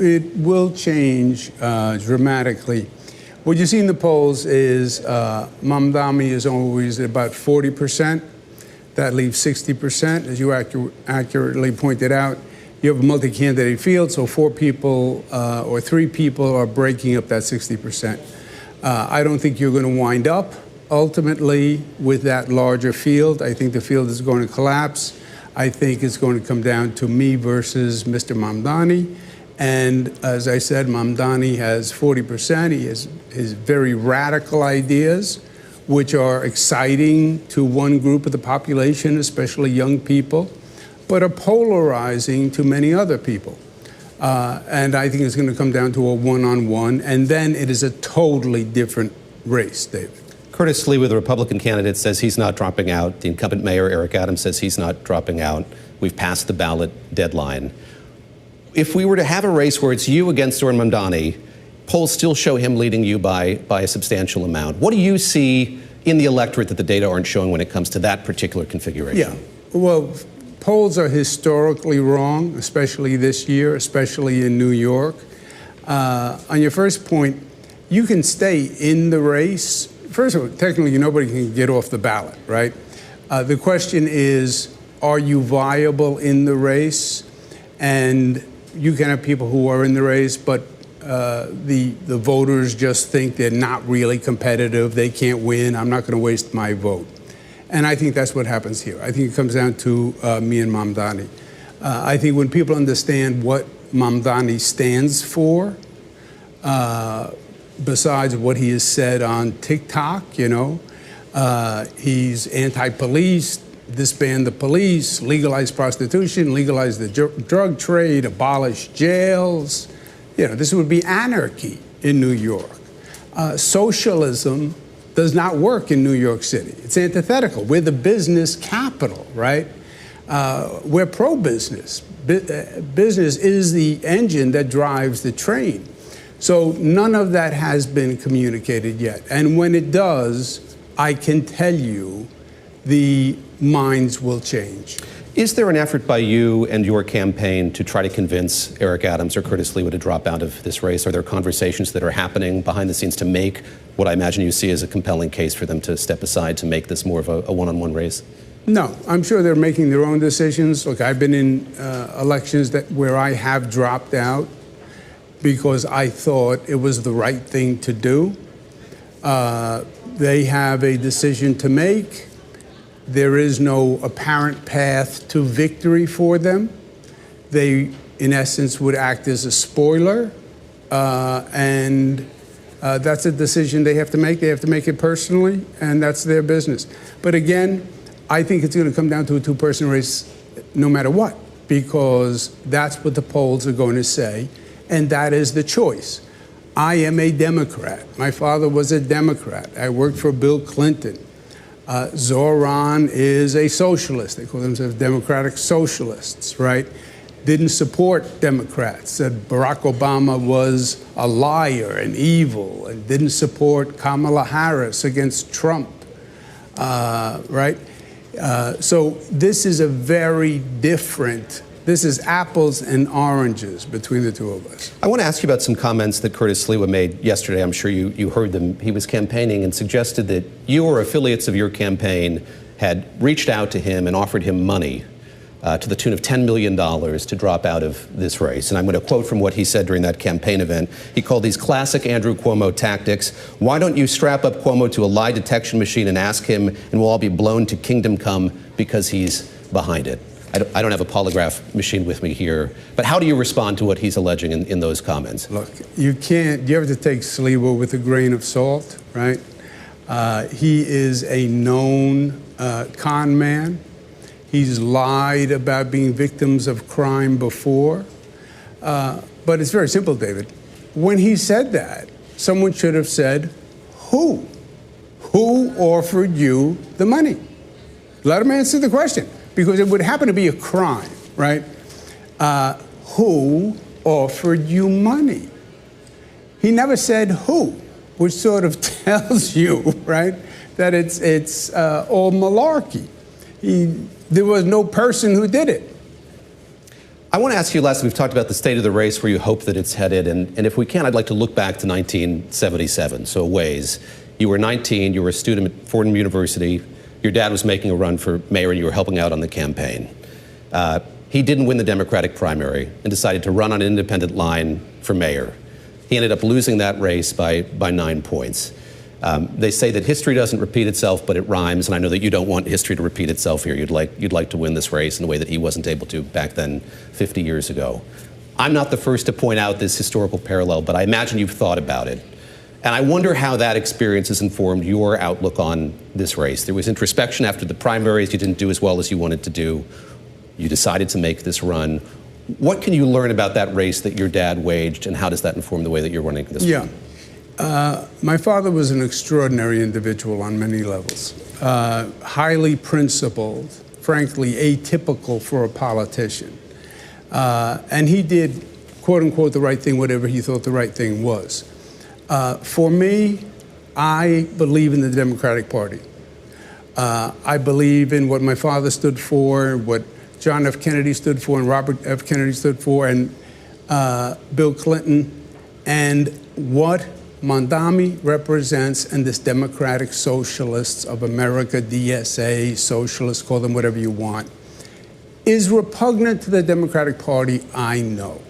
It will change dramatically. What you see in the polls is Mamdani is always at about 40%. That leaves 60%. As you accurately pointed out, you have a multi-candidate field, so 4 people or 3 people are breaking up that 60%. I don't think you're going to wind up ultimately with that larger field. I think the field is going to collapse. I think it's going to come down to me versus Mr. Mamdani. And as I said, Mamdani has 40%. He has his very radical ideas, which are exciting to one group of the population, especially young people, but are polarizing to many other people. And I think it's going to come down to a one-on-one, and then it is a totally different race, David. Curtis Sliwa, the Republican candidate, says he's not dropping out. The incumbent mayor, Eric Adams, says he's not dropping out. We've passed the ballot deadline. If we were to have a race where it's you against Zohran Mamdani, polls still show him leading you by a substantial amount. What do you see in the electorate that the data aren't showing when it comes to that particular configuration? Yeah, well, polls are historically wrong, especially this year, especially in New York. On your first point, you can stay in the race. First of all, technically, nobody can get off the ballot, right? The question is, are you viable in the race? And you can have people who are in the race, but the voters just think they're not really competitive. They can't win. I'm not going to waste my vote. And I think that's what happens here. I think it comes down to me and Mamdani. I think when people understand what Mamdani stands for, besides what he has said on TikTok, he's anti-police, disband the police, legalize prostitution, legalize the drug trade, abolish jails. This would be anarchy in New York. Socialism does not work in New York City. It's antithetical. We're the business capital, right? We're pro-business. Business is the engine that drives the train. So none of that has been communicated yet. And when it does, I can tell you the minds will change. Is there an effort by you and your campaign to try to convince Eric Adams or Curtis Sliwa to drop out of this race? Are there conversations that are happening behind the scenes to make what I imagine you see as a compelling case for them to step aside to make this more of a one-on-one race? No, I'm sure they're making their own decisions. Look, I've been in elections where I have dropped out because I thought it was the right thing to do. They have a decision to make. There is no apparent path to victory for them. They, in essence, would act as a spoiler, and that's a decision they have to make. They have to make it personally, and that's their business. But again, I think it's going to come down to a two-person race no matter what, because that's what the polls are going to say, and that is the choice. I am a Democrat. My father was a Democrat. I worked for Bill Clinton. Zohran is a socialist. They call themselves democratic socialists, right? Didn't support Democrats. Said Barack Obama was a liar and evil, and didn't support Kamala Harris against Trump, right? So this is a very different, this is apples and oranges between the two of us. I want to ask you about some comments that Curtis Sliwa made yesterday. I'm sure you heard them. He was campaigning and suggested that you or affiliates of your campaign had reached out to him and offered him money to the tune of $10 million to drop out of this race. And I'm going to quote from what he said during that campaign event. He called these classic Andrew Cuomo tactics. Why don't you strap up Cuomo to a lie detection machine and ask him, and we'll all be blown to kingdom come because he's behind it. I don't have a polygraph machine with me here, but how do you respond to what he's alleging in those comments? Look, you have to take Sliwa with a grain of salt, right? He is a known con man. He's lied about being victims of crime before. But it's very simple, David. When he said that, someone should have said, who? Who offered you the money? Let him answer the question, because it would happen to be a crime, right? Who offered you money? He never said who, which sort of tells you, right, that it's all malarkey. There was no person who did it. I want to ask you last, we've talked about the state of the race, where you hope that it's headed, and if we can, I'd like to look back to 1977, so a ways. You were 19, you were a student at Fordham University, your dad was making a run for mayor, and you were helping out on the campaign. He didn't win the Democratic primary and decided to run on an independent line for mayor. He ended up losing that race by 9 points. They say that history doesn't repeat itself, but it rhymes, and I know that you don't want history to repeat itself here. You'd like to win this race in a way that he wasn't able to back then 50 years ago. I'm not the first to point out this historical parallel, but I imagine you've thought about it. And I wonder how that experience has informed your outlook on this race. There was introspection after the primaries. You didn't do as well as you wanted to do. You decided to make this run. What can you learn about that race that your dad waged, and how does that inform the way that you're running this one? My father was an extraordinary individual on many levels. Highly principled, frankly atypical for a politician. And he did, quote unquote, the right thing, whatever he thought the right thing was. For me, I believe in the Democratic Party. I believe in what my father stood for, what John F. Kennedy stood for, and Robert F. Kennedy stood for, and Bill Clinton, and what Mamdani represents, and this Democratic Socialists of America, DSA, socialists, call them whatever you want, is repugnant to the Democratic Party, I know.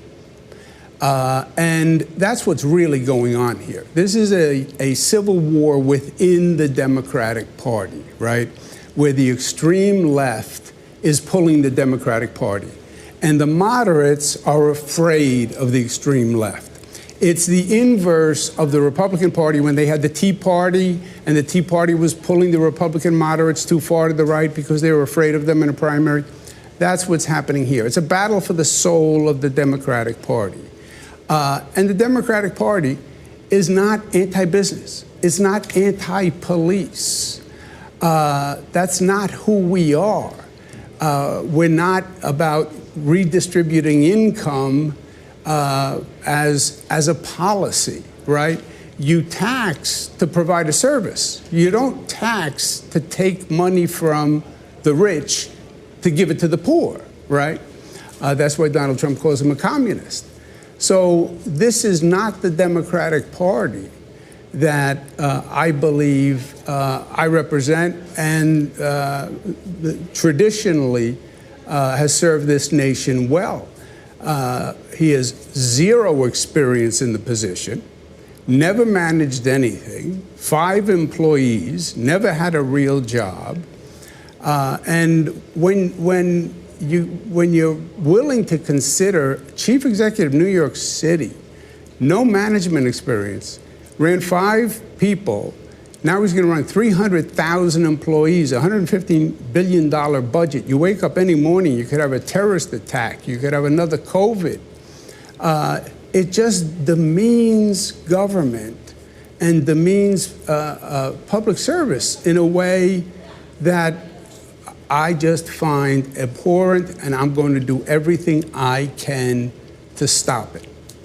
And that's what's really going on here. This is a civil war within the Democratic Party, right? Where the extreme left is pulling the Democratic Party. And the moderates are afraid of the extreme left. It's the inverse of the Republican Party when they had the Tea Party, and the Tea Party was pulling the Republican moderates too far to the right because they were afraid of them in a primary. That's what's happening here. It's a battle for the soul of the Democratic Party. And the Democratic Party is not anti-business. It's not anti-police. That's not who we are. We're not about redistributing income as a policy, right? You tax to provide a service. You don't tax to take money from the rich to give it to the poor, right? That's why Donald Trump calls him a communist. So this is not the Democratic Party that I believe I represent, and traditionally has served this nation well. He has zero experience in the position, never managed anything, 5 employees, never had a real job. And when you're willing to consider chief executive of New York City, no management experience, ran 5 people, now he's going to run 300,000 employees, $115 billion budget. You wake up any morning, you could have a terrorist attack, you could have another COVID. It just demeans government and demeans public service in a way that I just find abhorrent, and I'm going to do everything I can to stop it.